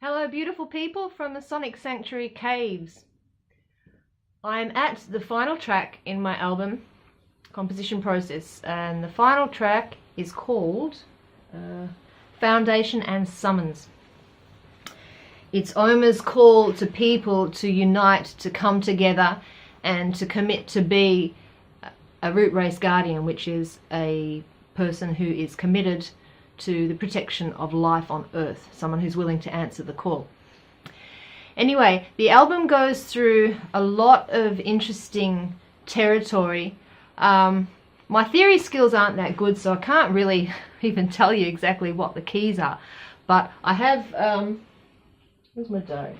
Hello beautiful people from the Sonic Sanctuary Caves. I'm at the final track in my album composition process, and the final track is called Foundation and Summons. It's Oma's call to people to unite, to come together and to commit to be a root race guardian, which is a person who is committed to the protection of life on Earth, someone who's willing to answer the call. Anyway, the album goes through a lot of interesting territory. My theory skills aren't that good, so I can't really even tell you exactly what the keys are. But I have, where's my dough?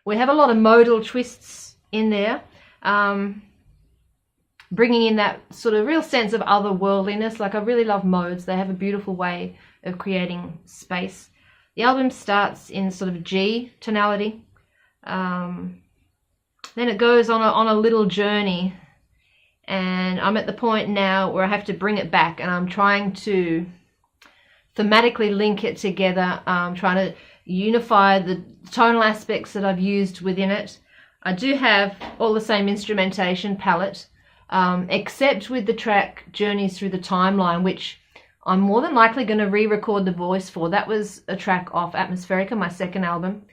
We have a lot of modal twists in there. Bringing in that sort of real sense of otherworldliness. Like, I really love modes. They have a beautiful way of creating space. The album starts in sort of G tonality. Then it goes on a little journey, and I'm at the point now where I have to bring it back, and I'm trying to thematically link it together. I'm trying to unify the tonal aspects that I've used within it. I do have all the same instrumentation palette, except with the track Journeys Through the Timeline, which I'm more than likely going to re-record the voice for. That was a track off Atmospherica, my second album,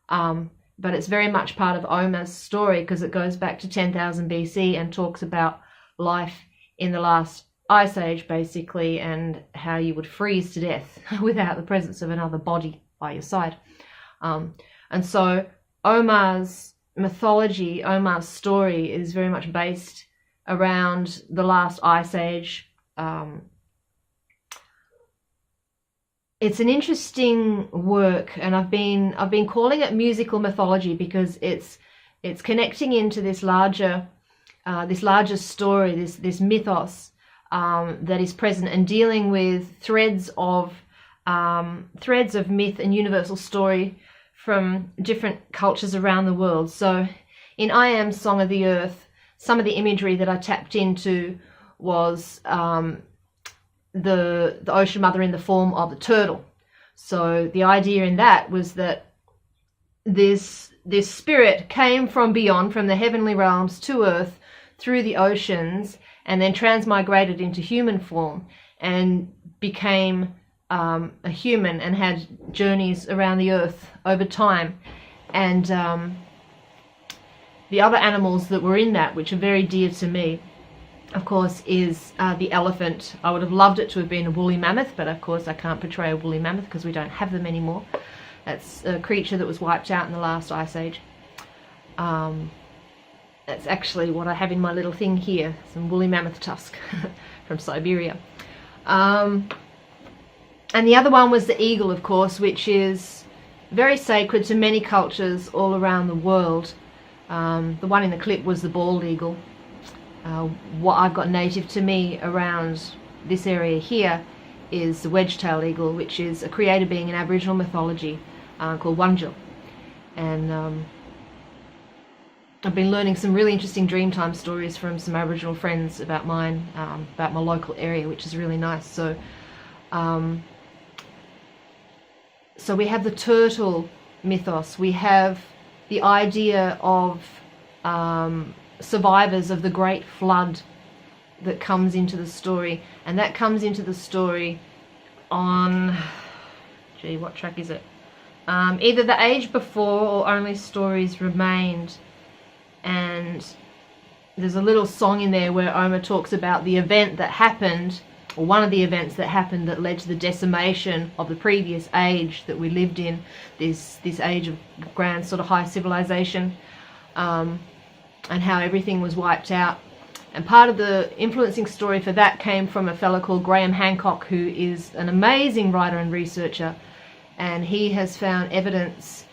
but it's very much part of Oma's story because it goes back to 10,000 BC and talks about life in the last ice age, basically, and how you would freeze to death without the presence of another body by your side. And so Oma's mythology, Oma's story is very much based around the last ice age. It's an interesting work, and I've been calling it musical mythology because it's connecting into this larger story, this mythos that is present, and dealing with threads of myth and universal story from different cultures around the world. So in I Am Song of the Earth, some of the imagery that I tapped into was the ocean mother in the form of a turtle. So the idea in that was that this spirit came from beyond, from the heavenly realms to Earth through the oceans, and then transmigrated into human form and became a human and had journeys around the Earth over time. And the other animals that were in that, which are very dear to me, of course, is the elephant. I would have loved it to have been a woolly mammoth, but of course I can't portray a woolly mammoth because we don't have them anymore. That's a creature that was wiped out in the last ice age. That's actually what I have in my little thing here, some woolly mammoth tusk from Siberia. And the other one was the eagle, of course, which is very sacred to many cultures all around the world. The one in the clip was the bald eagle. What I've got native to me around this area here is the wedge-tailed eagle, which is a creator being in Aboriginal mythology called Wunjil. And I've been learning some really interesting Dreamtime stories from some Aboriginal friends about mine, about my local area, which is really nice. So we have the turtle mythos. We have the idea of survivors of the great flood that comes into the story, and that comes into the story on, gee, what track is it? Either The Age Before or Only Stories Remained. And there's a little song in there where Oma talks about the event that happened, or one of the events that happened, that led to the decimation of the previous age that we lived in, this age of grand sort of high civilization, and how everything was wiped out. And part of the influencing story for that came from a fellow called Graham Hancock, who is an amazing writer and researcher, and he has found evidence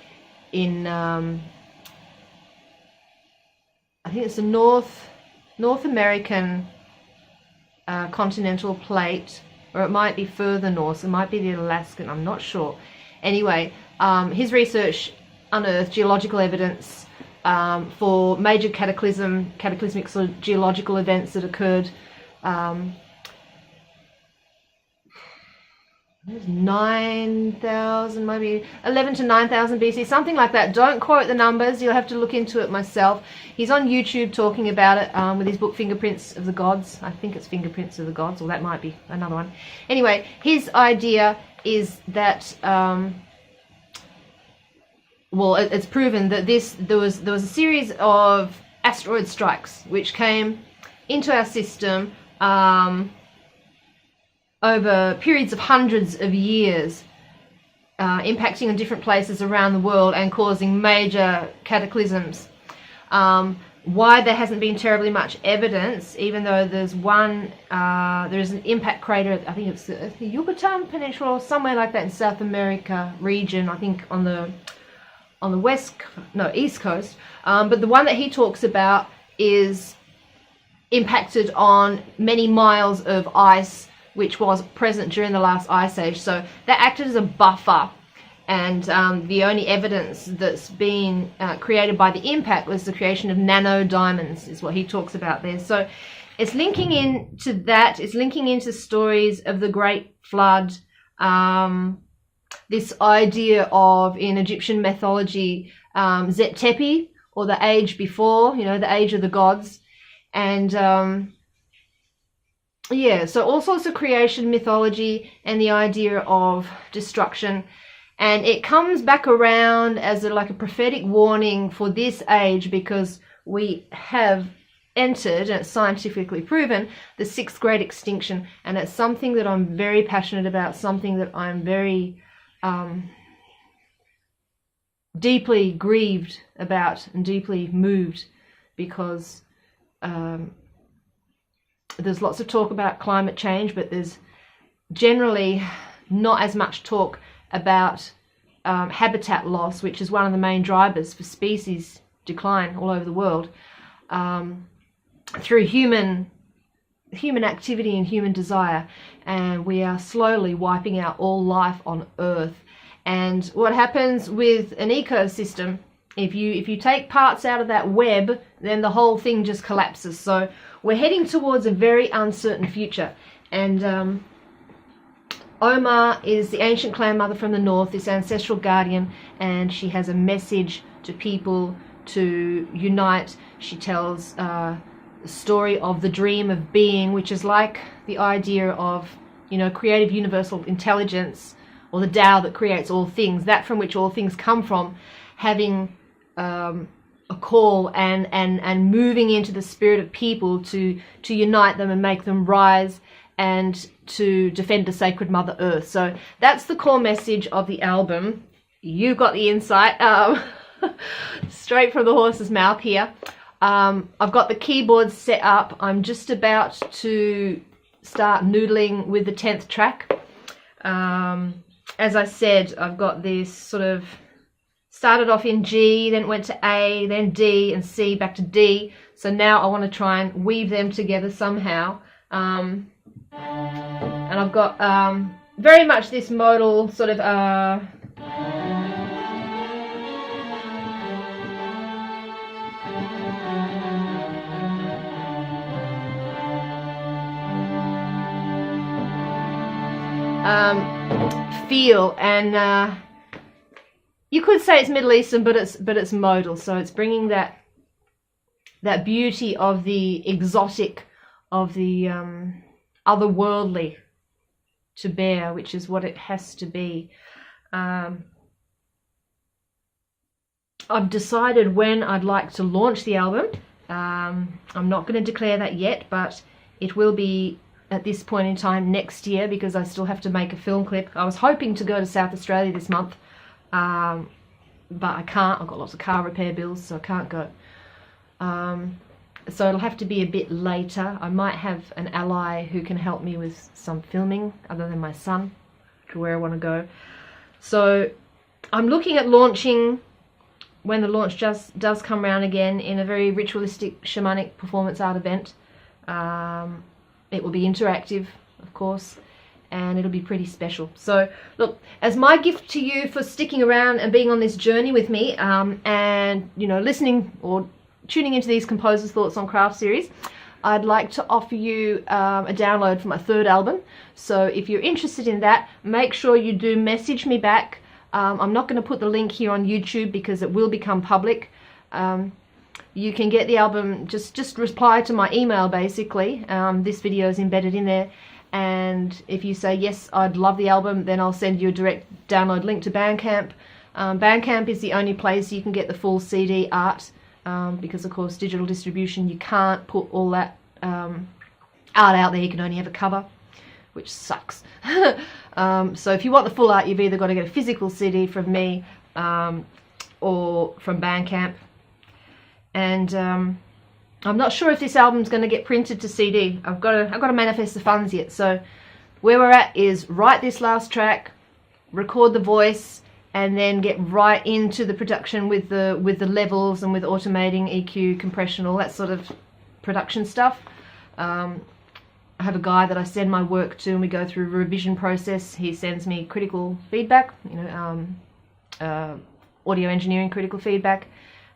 in I think it's the North American continental plate, or it might be further north, it might be the Alaskan, I'm not sure. Anyway, his research unearthed geological evidence for major cataclysmic sort of geological events that occurred 9,000, maybe 11 to 9,000 BC, something like that. Don't quote the numbers, you'll have to look into it myself. He's on YouTube talking about it with his book Fingerprints of the Gods. I think it's Fingerprints of the Gods, or that might be another one. Anyway, his idea is that well, it's proven that there was a series of asteroid strikes which came into our system over periods of hundreds of years, impacting on different places around the world and causing major cataclysms. Why there hasn't been terribly much evidence, even though there's there's an impact crater, I think it's the Yucatan Peninsula or somewhere like that in South America region, I think on the east coast, but the one that he talks about is impacted on many miles of ice which was present during the last ice age. So that acted as a buffer, and the only evidence that's been created by the impact was the creation of nano diamonds, is what he talks about there. So it's linking into that, it's linking into stories of the Great Flood, this idea of, in Egyptian mythology, Zet Tepi, or the age before, the age of the gods. And yeah, so all sorts of creation mythology and the idea of destruction. And it comes back around as like a prophetic warning for this age, because we have entered, and it's scientifically proven, the sixth great extinction. And it's something that I'm very passionate about, something that I'm very deeply grieved about and deeply moved, because there's lots of talk about climate change, but there's generally not as much talk about habitat loss, which is one of the main drivers for species decline all over the world, through human activity and human desire. And we are slowly wiping out all life on Earth. And what happens with an ecosystem, if you take parts out of that web, then the whole thing just collapses. So we're heading towards a very uncertain future. And Oma is the ancient clan mother from the north, this ancestral guardian, and she has a message to people to unite. She tells the story of the dream of being, which is like the idea of, creative universal intelligence, or the Tao that creates all things, that from which all things come from, having a call and moving into the spirit of people to unite them and make them rise and to defend the sacred Mother Earth. So that's the core message of the album. You got the insight straight from the horse's mouth here. I've got the keyboard set up. I'm just about to start noodling with the 10th track. As I said, I've got this sort of started off in G, then went to A, then D and C, back to D. So now I want to try and weave them together somehow. And I've got very much this modal sort of feel, and you could say it's Middle Eastern, but it's modal. So it's bringing that beauty of the exotic, of the otherworldly to bear, which is what it has to be. I've decided when I'd like to launch the album. I'm not going to declare that yet, but it will be at this point in time next year, because I still have to make a film clip. I was hoping to go to South Australia this month, but I can't. I've got lots of car repair bills, so I can't go. So it'll have to be a bit later. I might have an ally who can help me with some filming other than my son, to where I want to go. So I'm looking at launching, when the launch does come around again, in a very ritualistic shamanic performance art event. It will be interactive, of course, and it'll be pretty special. So look, as my gift to you for sticking around and being on this journey with me, and listening or tuning into these Composers' Thoughts on Craft series, I'd like to offer you a download for my third album. So if you're interested in that, make sure you do message me back. I'm not going to put the link here on YouTube because it will become public. You can get the album, just reply to my email basically. This video is embedded in there, and if you say yes, I'd love the album, then I'll send you a direct download link to Bandcamp. Bandcamp is the only place you can get the full CD art, because of course digital distribution, you can't put all that art out there. You can only have a cover, which sucks. So if you want the full art, you've either got to get a physical CD from me or from Bandcamp. And I'm not sure if this album's going to get printed to CD. I've got to manifest the funds yet. So where we're at is write this last track, record the voice, and then get right into the production with the levels and with automating, EQ, compression, all that sort of production stuff. I have a guy that I send my work to, and we go through a revision process. He sends me critical feedback, audio engineering critical feedback.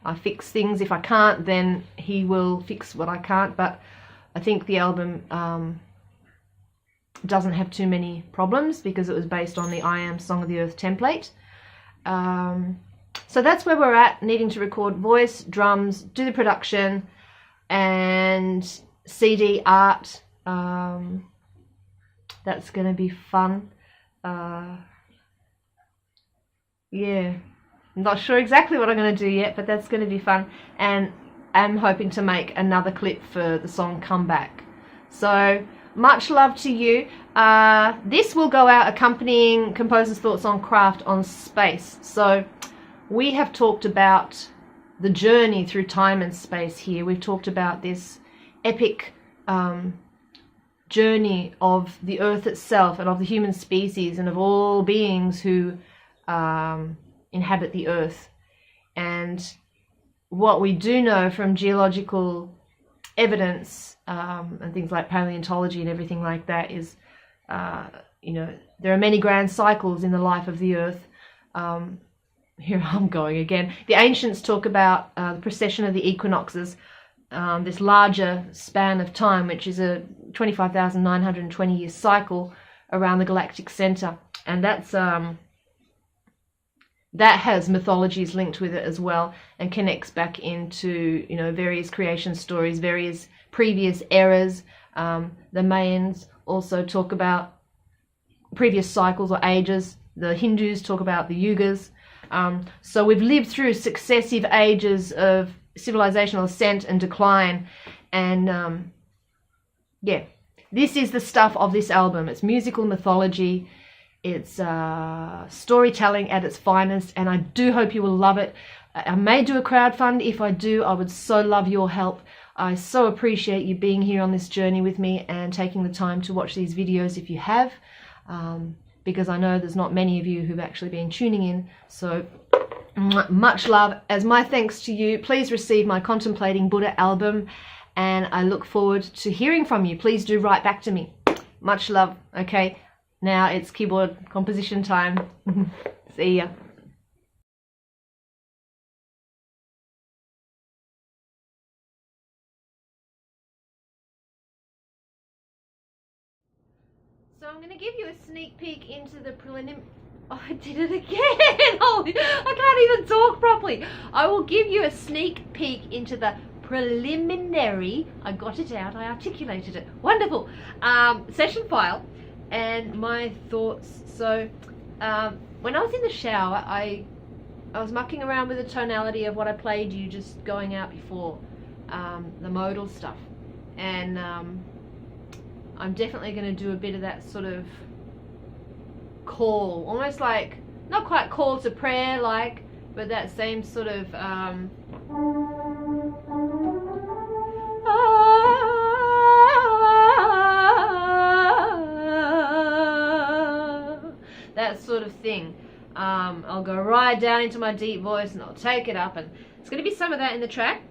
I fix things. If I can't, then he will fix what I can't. But I think the album doesn't have too many problems because it was based on the I Am Song of the Earth template. So that's where we're at, needing to record voice, drums, do the production, and CD art. That's going to be fun. Yeah. I'm not sure exactly what I'm going to do yet, but that's going to be fun. And I'm hoping to make another clip for the song Come Back. So much love to you. This will go out accompanying Composer's Thoughts on Craft on Space. So we have talked about the journey through time and space here. We've talked about this epic journey of the Earth itself and of the human species and of all beings who inhabit the Earth. And what we do know from geological evidence and things like paleontology and everything like that is, there are many grand cycles in the life of the Earth. Here I'm going again. The ancients talk about the precession of the equinoxes, this larger span of time, which is a 25,920 year cycle around the galactic center. And that's that has mythologies linked with it as well, and connects back into various creation stories, various previous eras. The Mayans also talk about previous cycles or ages. The Hindus talk about the yugas. So we've lived through successive ages of civilizational ascent and decline, and this is the stuff of this album. It's musical mythology. It's storytelling at its finest, and I do hope you will love it. I may do a crowdfund. If I do, I would so love your help. I so appreciate you being here on this journey with me and taking the time to watch these videos if you have, because I know there's not many of you who've actually been tuning in. So much love. As my thanks to you, please receive my Contemplating Buddha album, and I look forward to hearing from you. Please do write back to me. Much love. Okay. Now it's keyboard composition time. See ya. So I'm going to give you a sneak peek into the preliminary... Oh, I did it again! Holy... I can't even talk properly. I will give you a sneak peek into the preliminary... I got it out, I articulated it. Wonderful. Session file. And my thoughts. So when I was in the shower, I was mucking around with the tonality of what I played you just going out before, the modal stuff, and I'm definitely going to do a bit of that sort of call, almost like, not quite call to prayer like, but that same sort of that sort of thing. I'll go right down into my deep voice and I'll take it up, and it's going to be some of that in the track.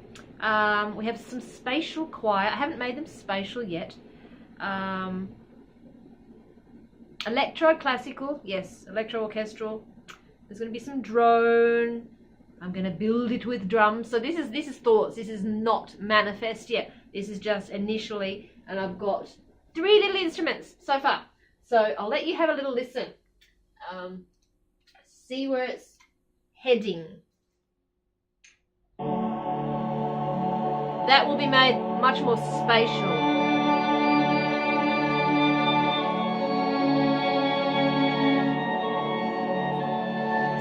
We have some spatial choir. I haven't made them spatial yet. Electro classical, yes, electro orchestral. There's going to be some drone. I'm going to build it with drums. So this is thoughts. This is not manifest yet. This is just initially, and I've got 3 little instruments so far. So I'll let you have a little listen. See where it's heading. That will be made much more spatial.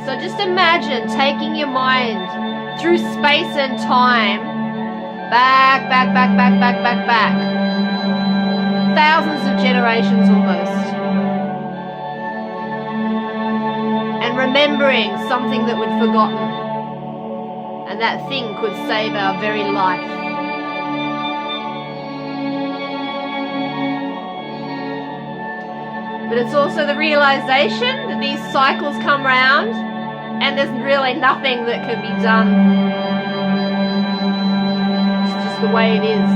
So just imagine taking your mind through space and time, back. Thousands of generations almost. And remembering something that we'd forgotten. And that thing could save our very life. But it's also the realization that these cycles come round and there's really nothing that can be done. It's just the way it is.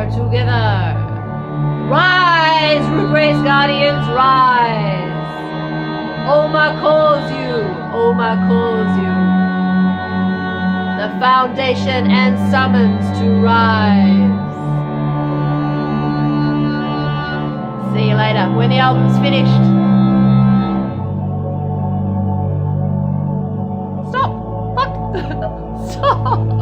Together. Rise, root race guardians, rise. Oma calls you. Oma calls you. The foundation and summons to rise. See you later when the album's finished. Stop. Fuck. Stop.